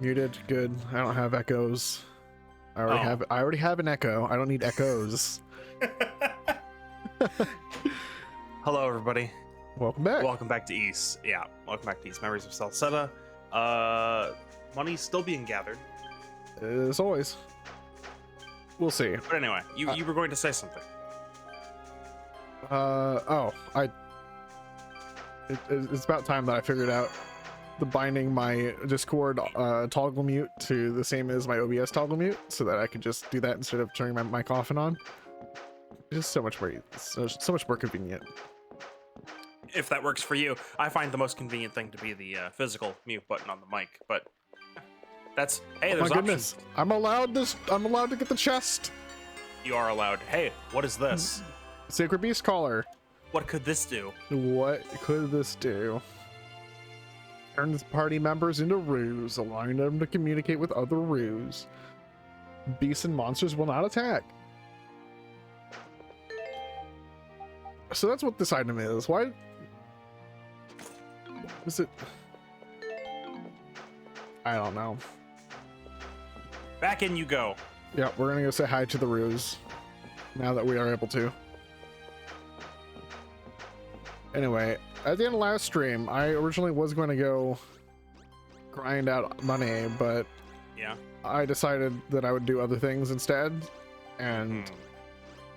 Muted. Good. I don't have echoes. I already have an echo. I don't need echoes. Hello, everybody. Welcome back. Welcome back to East. Yeah, welcome back to East Memories of Celceta. Money's still being gathered. As always. We'll see. But anyway, you were going to say something. It's about time that I figured out the binding my Discord toggle mute to the same as my OBS toggle mute, so that I could just do that instead of turning my mic off and on. It's just so much more convenient. If that works for you, I find the most convenient thing to be the physical mute button on the mic. But that's hey, there's my goodness, options. I'm allowed to get the chest. You are allowed. Hey, what is this? Sacred Beast Collar. What could this do? What could this do? Turns party members into roos, allowing them to communicate with other roos. Beasts and monsters will not attack. So that's what this item is. Why is it? I don't know. Back in you go. Yeah, we're gonna go say hi to the roos now that we are able to. Anyway, at the end of last stream, I originally was going to go grind out money, but yeah, I decided that I would do other things instead. And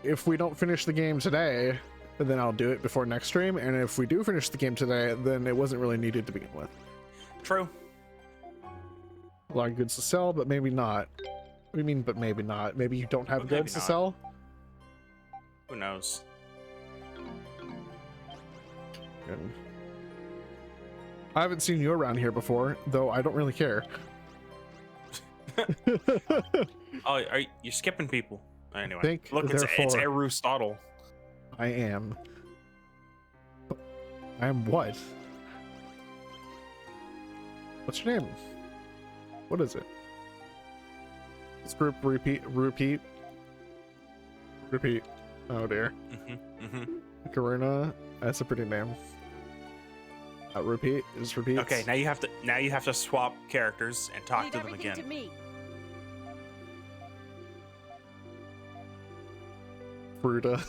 if we don't finish the game today, then I'll do it before next stream. And if we do finish the game today, then it wasn't really needed to begin with. True. A lot of goods to sell, but maybe not. What do you mean, but maybe not? Maybe you don't have But goods to sell? Who knows? And I haven't seen you around here before, though I don't really care. Oh, you're skipping people. Anyway, Think look, it's therefore. Aristotle. I am. I am what? What's your name? What is it? This group repeat. Oh dear. Karuna, that's a pretty name. Repeat. Just repeat. Okay, now you have to swap characters and talk to them again. To me. Fruta.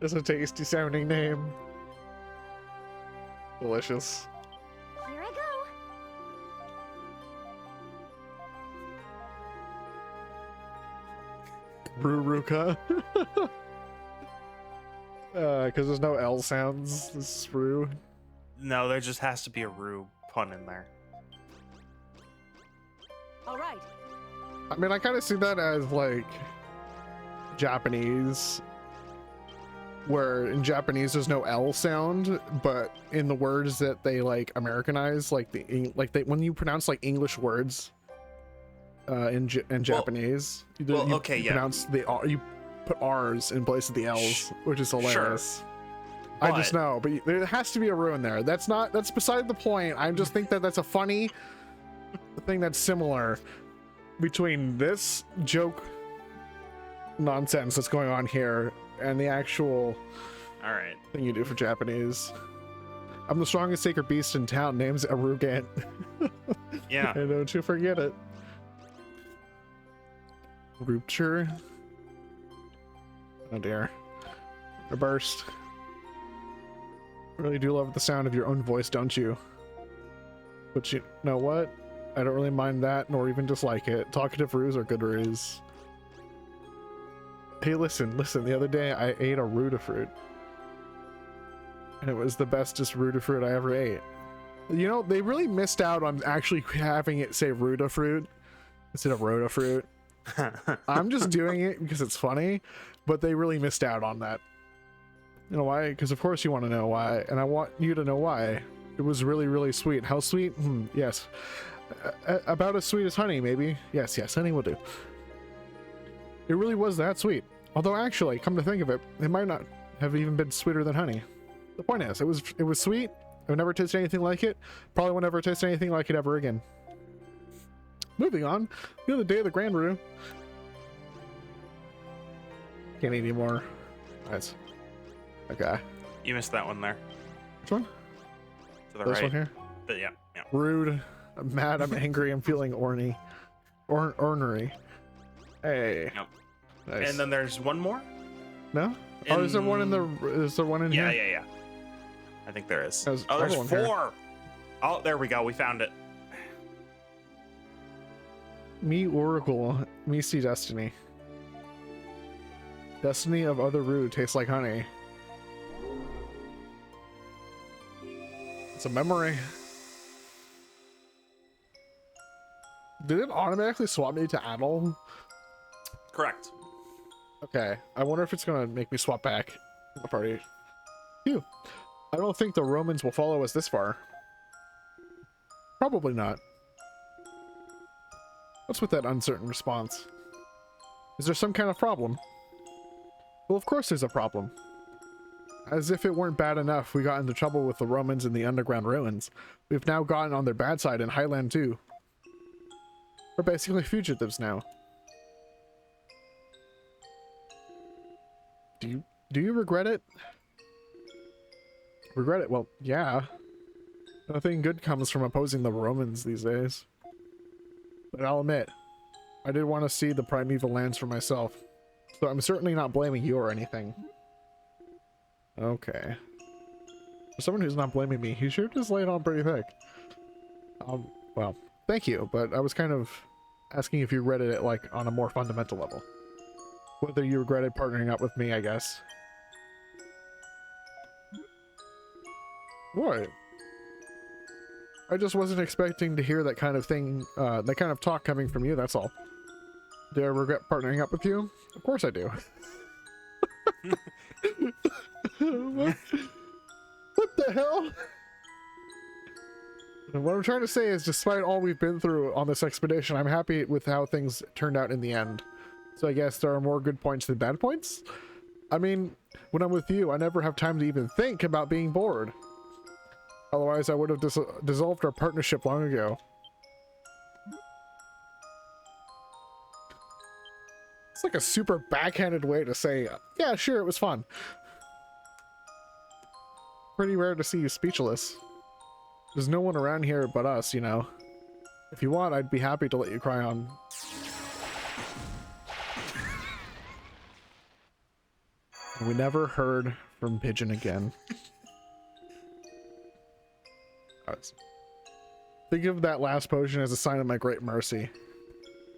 That's a tasty sounding name. Delicious. Here I go. Ruruka. Because there's no L sounds. This is Ru. No, there just has to be a Rue pun in there. All right. I mean, I kind of see that as like Japanese, where in Japanese there's no L sound, but in the words that they like Americanize, like when you pronounce like English words in Japanese, you pronounce you put R's in place of the L's, which is hilarious. Sure. I just know, but there has to be a Ru in there. That's beside the point. I just think that that's a funny thing that's similar between this joke nonsense that's going on here and the actual thing you do for Japanese. I'm the strongest sacred beast in town. Name's Arugant. Yeah. And don't you forget it. Rupture. Oh dear. A burst. I really do love the sound of your own voice, don't you? But you know what? I don't really mind that, nor even dislike it. Talkative roos are good roos. Hey, listen. The other day I ate a Rudafruit. And it was the bestest Rudafruit I ever ate. You know, they really missed out on actually having it say Rudafruit instead of Rotafruit. I'm just doing it because it's funny, but they really missed out on that. You know why? Because of course you want to know why, and I want you to know why. It was really, really sweet. How sweet? Yes. About as sweet as honey, maybe. Yes, honey will do. It really was that sweet. Although actually, come to think of it, it might not have even been sweeter than honey. The point is, it was sweet. I've never tasted anything like it. Probably won't ever taste anything like it ever again. Moving on, the other day of the Grand Room. Can't eat anymore. Nice. Okay. You missed that one there. Which one? To the This right. one here? But yeah. Rude. I'm mad, I'm angry, I'm feeling ornery. Ornery. Hey. Yep. Nice. And then there's one more? No? Oh, is there one in the... Is there one in Yeah, here? yeah. I think there is. There's Oh, there's another one here. 4. Oh, there we go. We found it. Me Oracle, me see destiny. Destiny of other root tastes like honey. It's a memory. Did it automatically swap me to Adel? Correct. Okay, I wonder if it's gonna make me swap back to the party. Phew. I don't think the Romans will follow us this far. Probably not. What's with that uncertain response? Is there some kind of problem? Well, of course there's a problem. As if it weren't bad enough, we got into trouble with the Romans in the underground ruins. We've now gotten on their bad side in Highland too. We're basically fugitives now. Do you regret it? Regret it? Well, yeah. Nothing good comes from opposing the Romans these days. But I'll admit, I did want to see the primeval lands for myself. So I'm certainly not blaming you or anything. Okay. For someone who's not blaming me, he sure just laid on pretty thick. Well, thank you, but I was kind of asking if you regretted it, like, on a more fundamental level. Whether you regretted partnering up with me, I guess. What? I just wasn't expecting to hear that kind of thing, that kind of talk coming from you, that's all. Do I regret partnering up with you? Of course I do. What the hell? And what I'm trying to say is, despite all we've been through on this expedition, I'm happy with how things turned out in the end. So I guess there are more good points than bad points? I mean, when I'm with you, I never have time to even think about being bored. Otherwise, I would have dissolved our partnership long ago. It's like a super backhanded way to say, yeah, sure, it was fun. Pretty rare to see you speechless. There's no one around here but us, you know. If you want, I'd be happy to let you cry on. We never heard from Pigeon again. Think of that last potion as a sign of my great mercy.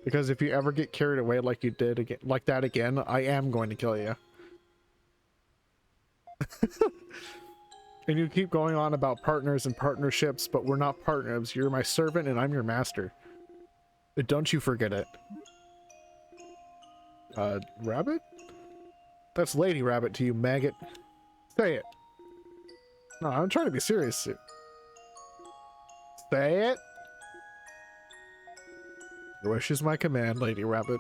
Because if you ever get carried away like you did again, like that again, I am going to kill you. And you keep going on about partners and partnerships, but we're not partners. You're my servant and I'm your master. But don't you forget it. Rabbit? That's Lady Rabbit to you, maggot. Say it. No, I'm trying to be serious. Say it. Your wish is my command, Lady Rabbit.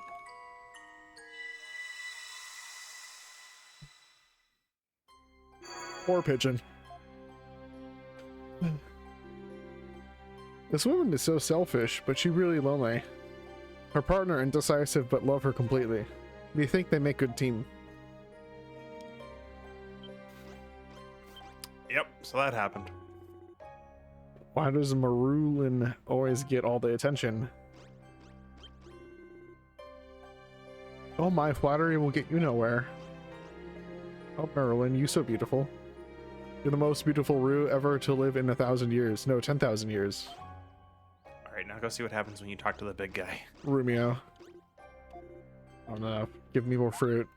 Poor Pigeon. This woman is so selfish, but she's really lonely. Her partner indecisive, but love her completely. Do you think they make a good team? Yep, so that happened. Why does Marulin always get all the attention? Oh, my flattery will get you nowhere. Oh, Marulin, you so beautiful. You're the most beautiful Rue ever to live in 1,000 years. No, 10,000 years. Alright, now go see what happens when you talk to the big guy. Rumio. Oh no, give me more fruit.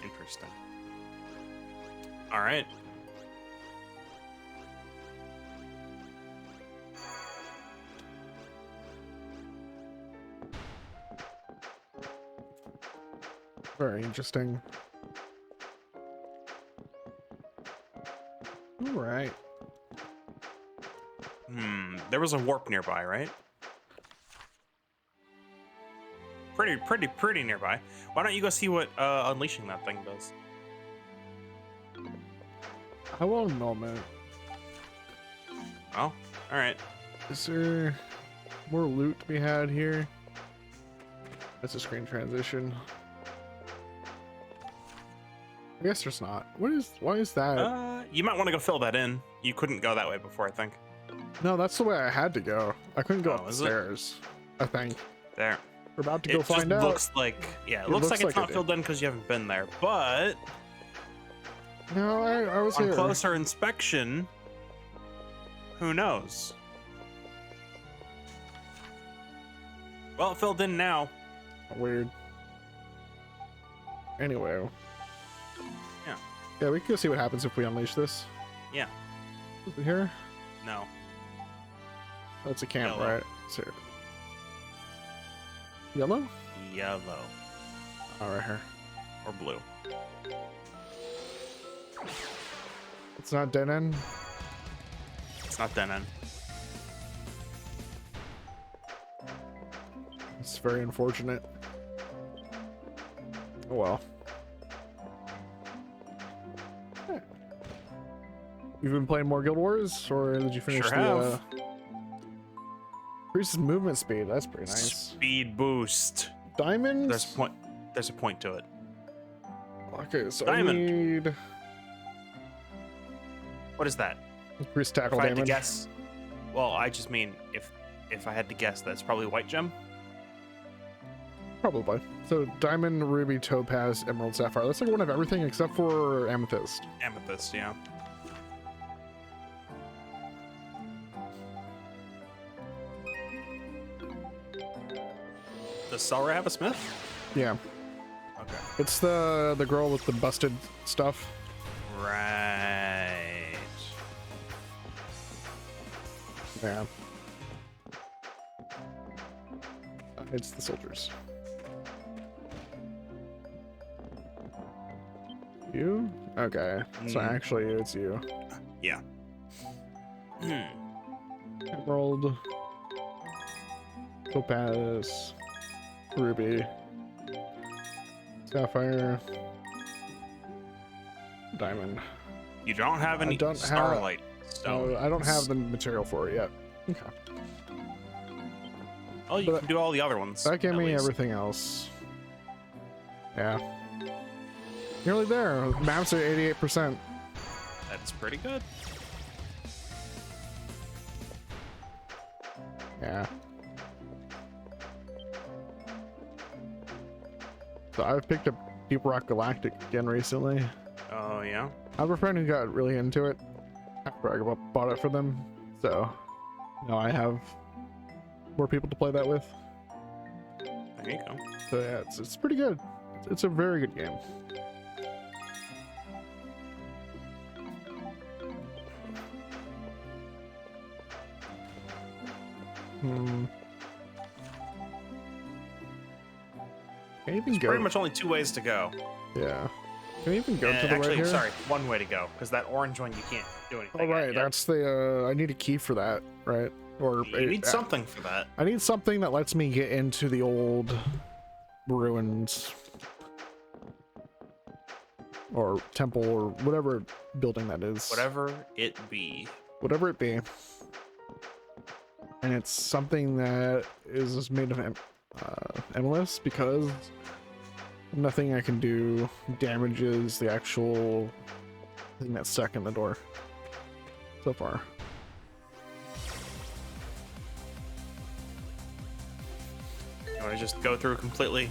Interesting. Alright. Very interesting. Alright. There was a warp nearby, right? Pretty nearby. Why don't you go see what unleashing that thing does? I won't know, man. Oh, alright. Is there more loot to be had here? That's a screen transition. I guess there's not. Why is that? You might want to go fill that in. You couldn't go that way before, I think. No, that's the way I had to go. I couldn't go Oh, up the is it? stairs. I think. There. We're about to go It find just out. looks like, yeah, it looks like it's it not did. filled in because you haven't been there. But No, I was on here. closer inspection, who knows? Well, it filled in now. Weird. Anyway. Yeah. Yeah, we can go see what happens if we unleash this. Yeah. Is it here? No. That's a camp, Yellow. right? It's here. Yellow? Yellow Oh, right here. or blue. It's not dead end. It's not dead end. It's very unfortunate. Oh well. Yeah. You've been playing more Guild Wars, or did you finish Sure the? have. Increases movement speed. That's pretty nice. Speed boost. Diamonds. There's a point to it. Okay, so Diamond. I need What is that? increased If tackle I had to damage. guess, well, I just mean if I had to guess, that's probably white gem. Probably. So diamond, ruby, topaz, emerald, sapphire. That's like one of everything except for amethyst. Amethyst, yeah. Does Celery have a smith? Yeah, Okay. it's the girl with the busted stuff. Right. Yeah. It's the soldiers. You? Okay. So Mm. actually it's you. Yeah. Emerald. Topaz. Ruby. Sapphire. Diamond. You don't have any don't have- starlight stone. I don't have the material for it yet. Okay. Oh, you but can do all the other ones. That gave at me least. everything else. Yeah. Nearly there. Maps are 88%. That's pretty good. Yeah. So I've picked up Deep Rock Galactic again recently. Oh yeah. I have a friend who got really into it after I bought it for them. So now I have more people to play that with. There you go. So yeah, it's pretty good. It's a very good game. Can you even There's go? pretty much only two ways to go. Yeah. Can you even go to the Actually, right here? sorry, one way to go, because that orange one you can't do anything. Oh at right, yet. that's the. I need a key for that, right? Or You need something for that. I need something that lets me get into the old ruins or temple or whatever building that is. Whatever it be. Whatever it be. And it's something that is made of endless because nothing I can do damages the actual thing that's stuck in the door so far. You want to just go through completely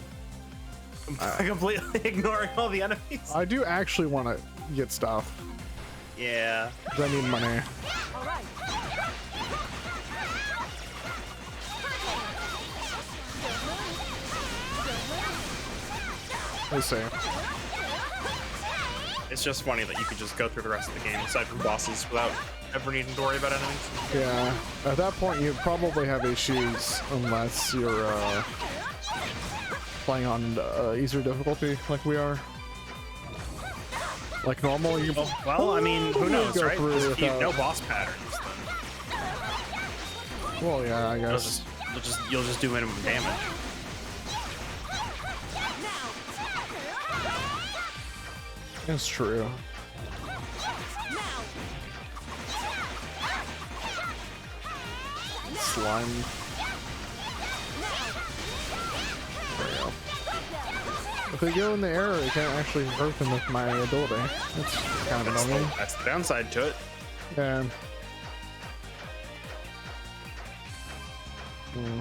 ignoring all the enemies? I do actually want to get stuff Yeah. 'cause I need money. All right. Let's see. It's just funny that you could just go through the rest of the game aside from bosses without ever needing to worry about enemies. Yeah, at that point you probably have issues unless you're playing on easier difficulty like we are. Like normal, you Well, I mean, who knows, go right? through 'Cause if you without- know boss patterns, then well, yeah, I guess. you'll just do minimum damage. It's true. Slime. There we go. If they go in the air, it can't actually hurt them with my ability. That's kind of annoying. That's the downside to it. Yeah. Hmm.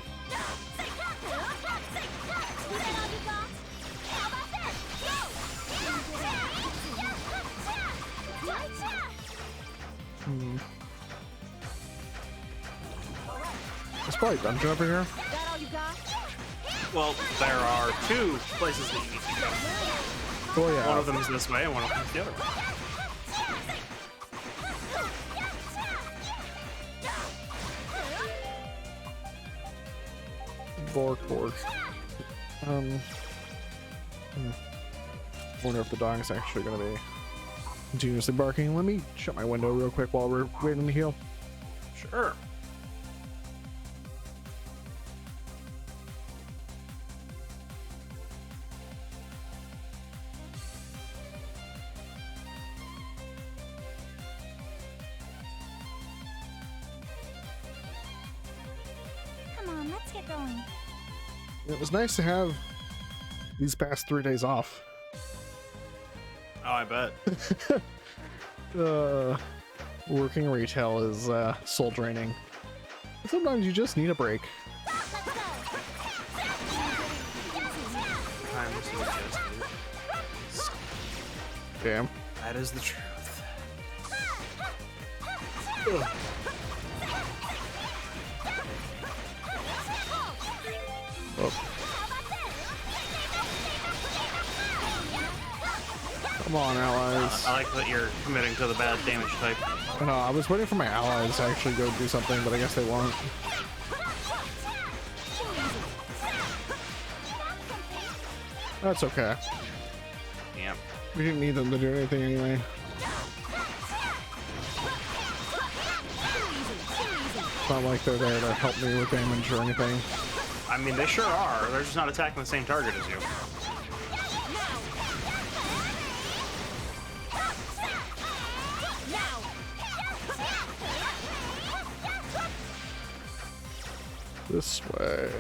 Hmm. There's probably a dungeon over here. That all you got? Well, there are two places that you need to go. Oh yeah. One of them is this way, and one of them is the other way. Bork. Wonder if the dog is actually going to be continuously barking. Let me shut my window real quick while we're waiting to heal. Sure. Come on, let's get going. It was nice to have these past 3 days off. Oh, I bet. Working retail is soul draining. Sometimes you just need a break. I'm so just Damn. that is the truth. Oh. Come on, allies. I like that you're committing to the bad damage type. I know, I was waiting for my allies to actually go do something, but I guess they won't. That's okay. Yeah. We didn't need them to do anything anyway. It's not like they're there to help me with damage or anything. I mean, they sure are. They're just not attacking the same target as you. This way.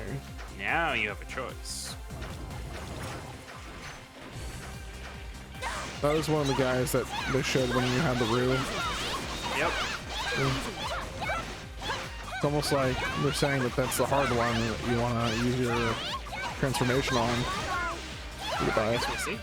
Now you have a choice. That was one of the guys that they showed when you had the room. Yep. It's almost like they're saying that that's the hard one that you want to use your transformation on. Goodbye. We'll see.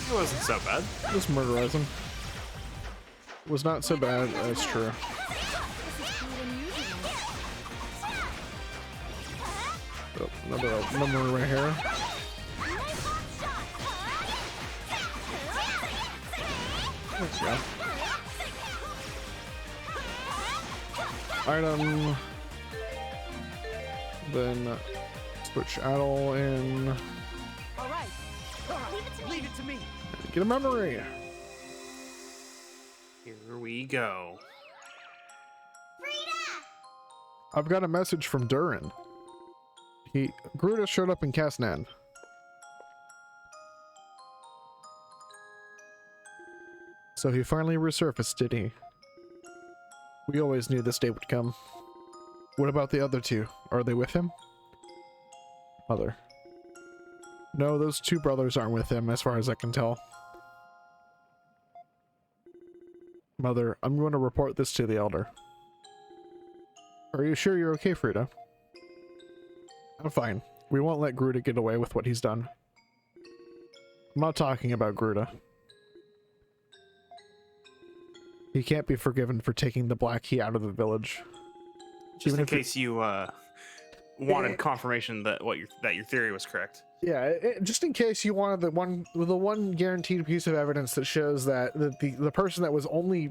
It wasn't so bad. Just murderize him. It was not so bad, that's true. Oh, another number right here. Let's go. Item. Then switch Adel in. All right. Leave it to me. Get a memory. Here we go. I've got a message from Durin. Gruda showed up in Casnan. So he finally resurfaced, did he? We always knew this day would come. What about the other two? Are they with him? Mother. No, those two brothers aren't with him, as far as I can tell. Mother, I'm going to report this to the Elder. Are you sure you're okay, Frida? I'm fine. We won't let Gruda get away with what he's done. I'm not talking about Gruda. He can't be forgiven for taking the black key out of the village. Just in case you wanted confirmation that your theory was correct. Yeah, just in case you wanted the one guaranteed piece of evidence that shows that the person that was only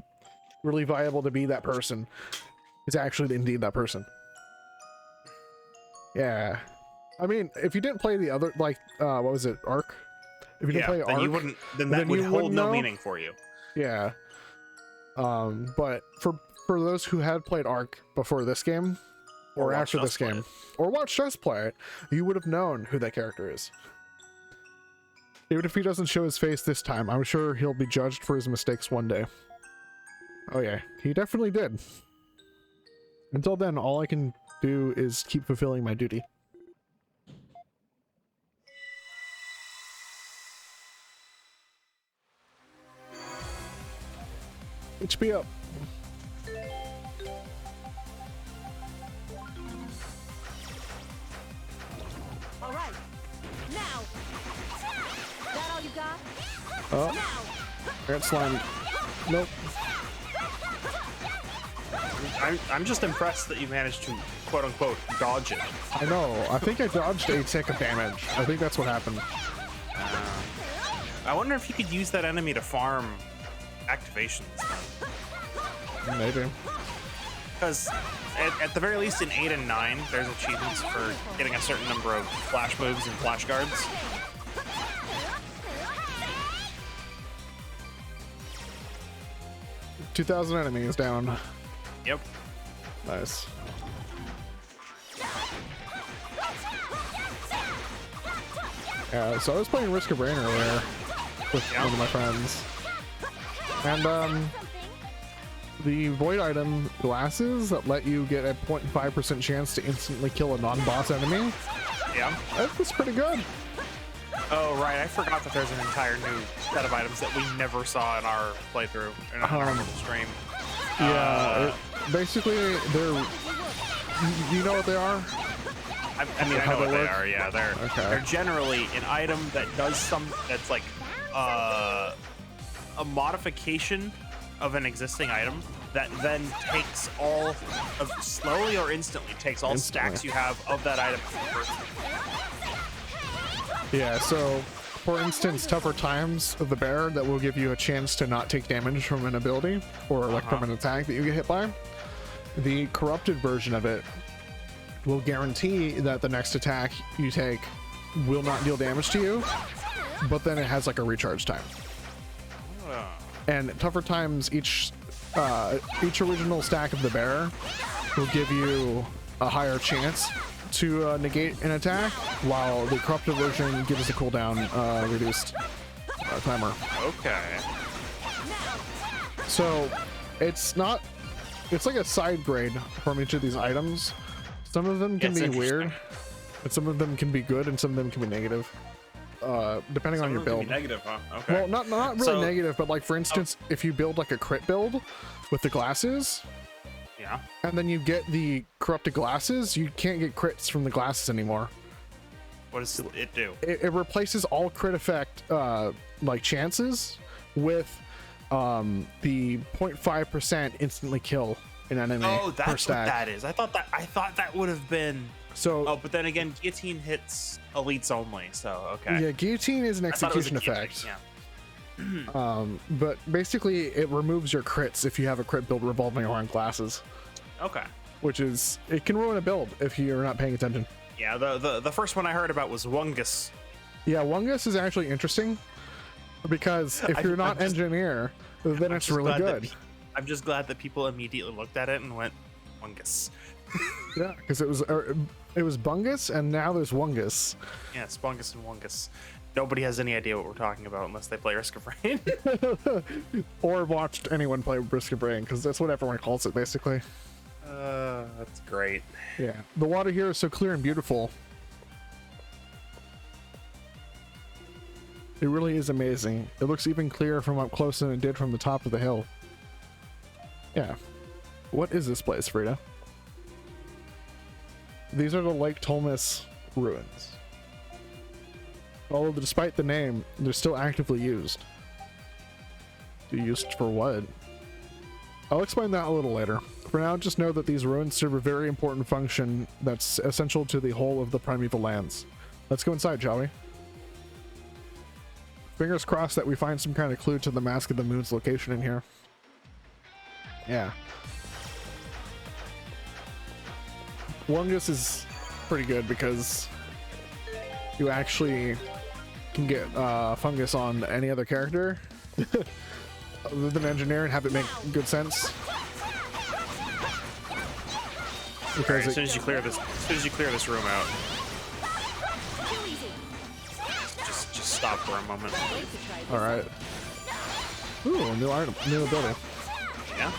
really viable to be that person is actually indeed that person. Yeah, I mean, if you didn't play the other, like, what was it, Arc? If you didn't play then Arc, you wouldn't. Then that would hold no meaning for you. Yeah. But for those who had played Arc before this game, or watch after us this play game, it. or watch us play it, you would have known who that character is. Even if he doesn't show his face this time, I'm sure he'll be judged for his mistakes one day. Oh yeah, he definitely did. Until then, all I can do is keep fulfilling my duty. HP up. All right. Now. That all you got? Oh, Now. I got slimed. Nope. I'm just impressed that you managed to quote unquote dodge it. I know. I think I dodged a tick of damage. I think that's what happened. I wonder if you could use that enemy to farm activations. Maybe. Because at the very least in 8 and 9, there's achievements for getting a certain number of flash moves and flash guards. $2,000 enemies down. Yep. Nice. Yeah, so I was playing Risk of Rain earlier with one of my friends. And the void item glasses that let you get a 0.5% chance to instantly kill a non-boss enemy. Yeah. That was pretty good. Oh, right. I forgot that there's an entire new set of items that we never saw in our playthrough, in our stream. Yeah, basically, they're... You know what they are? I mean, I know what they are. Yeah, Okay. they're generally an item that does that's like a modification of an existing item that then takes all of slowly or instantly takes all stacks you have of that item. Yeah, so for instance, Tougher Times of the Bear that will give you a chance to not take damage from an ability or like from an attack that you get hit by. The corrupted version of it will guarantee that the next attack you take will not deal damage to you, but then it has like a recharge time. And Tougher Times, each original stack of the bear will give you a higher chance to negate an attack, while the corrupted version gives the cooldown reduced timer. Okay. So it's like a side grade from each of these items. Some of them can be weird, and some of them can be good, and some of them can be negative. Depending on your build. Negative, huh? Okay. Well, not really negative, but like for instance, if you build like a crit build with the glasses, yeah, and then you get the corrupted glasses, you can't get crits from the glasses anymore. What does it do? It replaces all crit effect like chances with the 0.5% instantly kill an enemy per that's stack. what that is. I thought that would have been. So, but then again, guillotine hits elites only. So okay. Yeah, guillotine is an I thought it was a execution guillotine, effect. Yeah. But basically, it removes your crits if you have a crit build revolving around glasses. Okay. Which is, it can ruin a build if you're not paying attention. Yeah. The first one I heard about was wungus. Yeah, wungus is actually interesting because if you're not engineer, then it's really good. I'm just glad that people immediately looked at it and went wungus. Yeah, because it was bungus and now there's wungus. Yeah, it's bungus and wungus. Nobody has any idea what we're talking about unless they play Risk of Rain. Or watched anyone play Risk of Rain, because that's what everyone calls it, basically. That's great. Yeah, the water here is so clear and beautiful. It really is amazing. It looks even clearer from up close than it did from the top of the hill. Yeah. What is this place, Frida? These are the Lake Tolmus ruins. Although despite the name, they're still actively used. Used for what? I'll explain that a little later. For now, just know that these ruins serve a very important function that's essential to the whole of the primeval lands. Let's go inside, shall we? Fingers crossed that we find some kind of clue to the Mask of the Moon's location in here. Yeah. Wungus is pretty good because you actually can get fungus on any other character other than engineer and have it make good sense. because as soon as you clear this room out, Too easy. just stop for a moment. Wait to try this. all right. Ooh, new item, new ability. Yeah.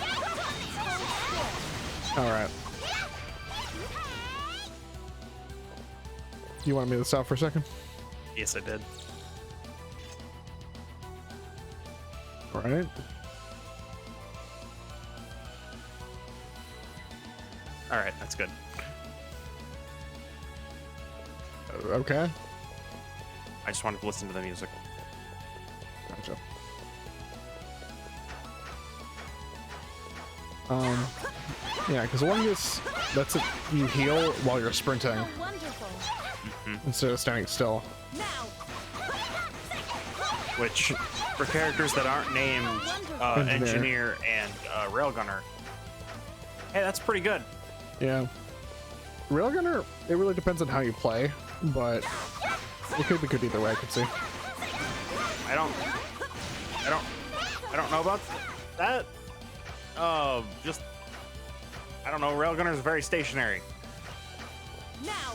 All right. You want me to stop for a second? Yes, I did. All right. All right, that's good. Okay. I just wanted to listen to the music. Gotcha. Yeah, because wungus, that's it. You heal while you're sprinting Oh, wonderful. instead of standing still. Now. Which, for characters that aren't named Engineer. Engineer and Railgunner, hey, that's pretty good. Yeah. Railgunner, it really depends on how you play, but it could be good either way, I could see. I don't know about that. Just, I don't know. Railgunner is very stationary. Now.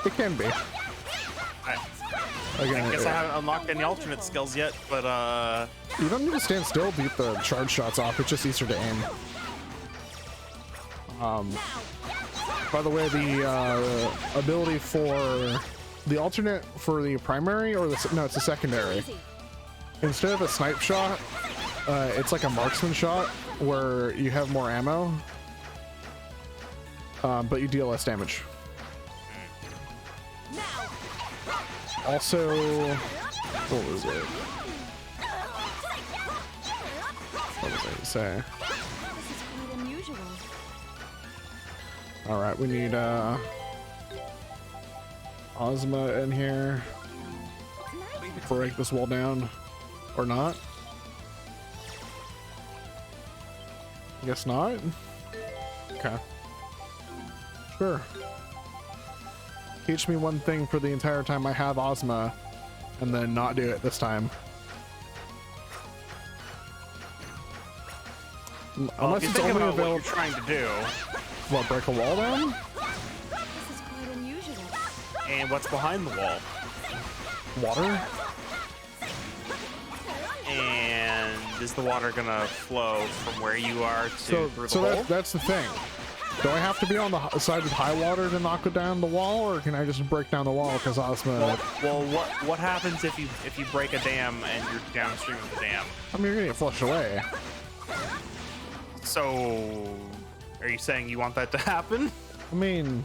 It can be. I Again, guess I haven't unlocked any alternate skills yet, but you don't need to stand still to get the charge shots off. It's just easier to aim. By the way, the ability for the alternate for the primary, or no, it's a secondary. Easy. Instead of a snipe shot, it's like a marksman shot where you have more ammo, but you deal less damage. Now. Also, what was it? What was I gonna say? This is quite unusual. All right, we need Ozma in here. Break this wall down, or not? I guess not. Okay. Sure. Teach me one thing for the entire time I have Ozma, and then not do it this time. well, Unless if you it's think only about what you're available. trying to do, What, break a wall down? This is quite unusual. and what's behind the wall, Water? and is the water gonna flow from where you are to So, through the so hole? that's the thing. Do I have to be on the side with high water to knock it down the wall, or can I just break down the wall because Ozma? Well, what happens if you break a dam and you're downstream of the dam? I mean, you're gonna get flushed away. So, are you saying you want that to happen? I mean,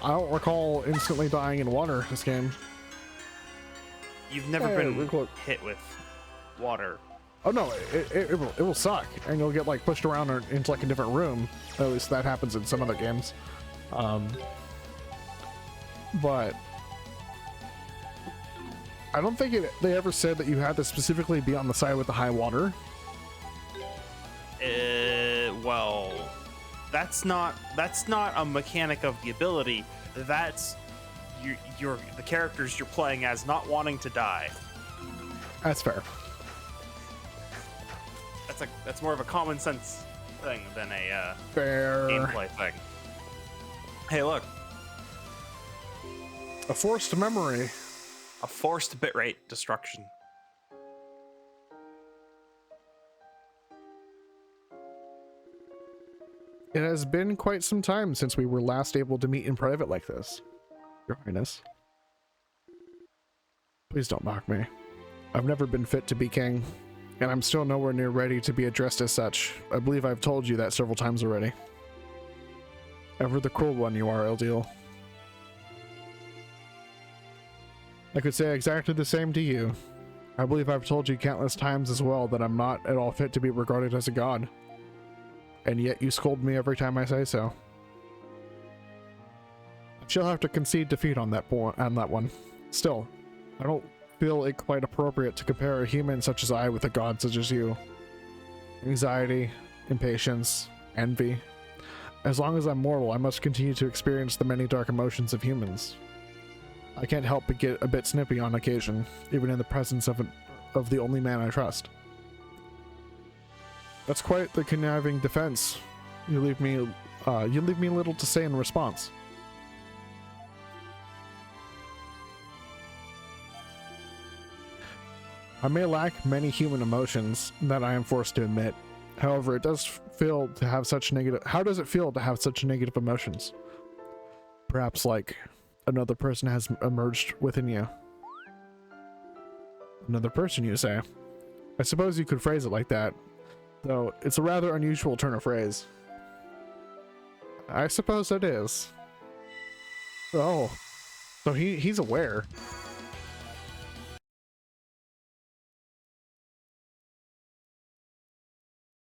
I don't recall instantly dying in water this game. You've never Hey, been look. hit with water. Oh no, it will suck, and you'll get like pushed around or into like a different room. At least that happens in some other games. But I don't think they ever said that you had to specifically be on the side with the high water. Well, that's not a mechanic of the ability. That's the characters you're playing as not wanting to die. That's fair. That's more of a common sense thing than a Fair. gameplay thing. Hey, look, A forced memory. a forced bitrate destruction. It has been quite some time since we were last able to meet in private like this, Your Highness. Please don't mock me. I've never been fit to be king, and I'm still nowhere near ready to be addressed as such. I believe I've told you that several times already. Ever the cruel one you are, Eldiel. I could say exactly the same to you. I believe I've told you countless times as well that I'm not at all fit to be regarded as a god. And yet you scold me every time I say so. She'll have to concede defeat on that one. Still, I don't feel it quite appropriate to compare a human such as I with a god such as you. Anxiety, impatience, envy. As long as I'm mortal, I must continue to experience the many dark emotions of humans. I can't help but get a bit snippy on occasion, even in the presence of the only man I trust. That's quite the conniving defense you leave me You leave me little to say in response. I may lack many human emotions that I am forced to admit. However, it does feel to have such negative. How does it feel to have such negative emotions? Perhaps like another person has emerged within you. Another person, you say? I suppose you could phrase it like that, though it's a rather unusual turn of phrase. I suppose it is. Oh, so he's aware.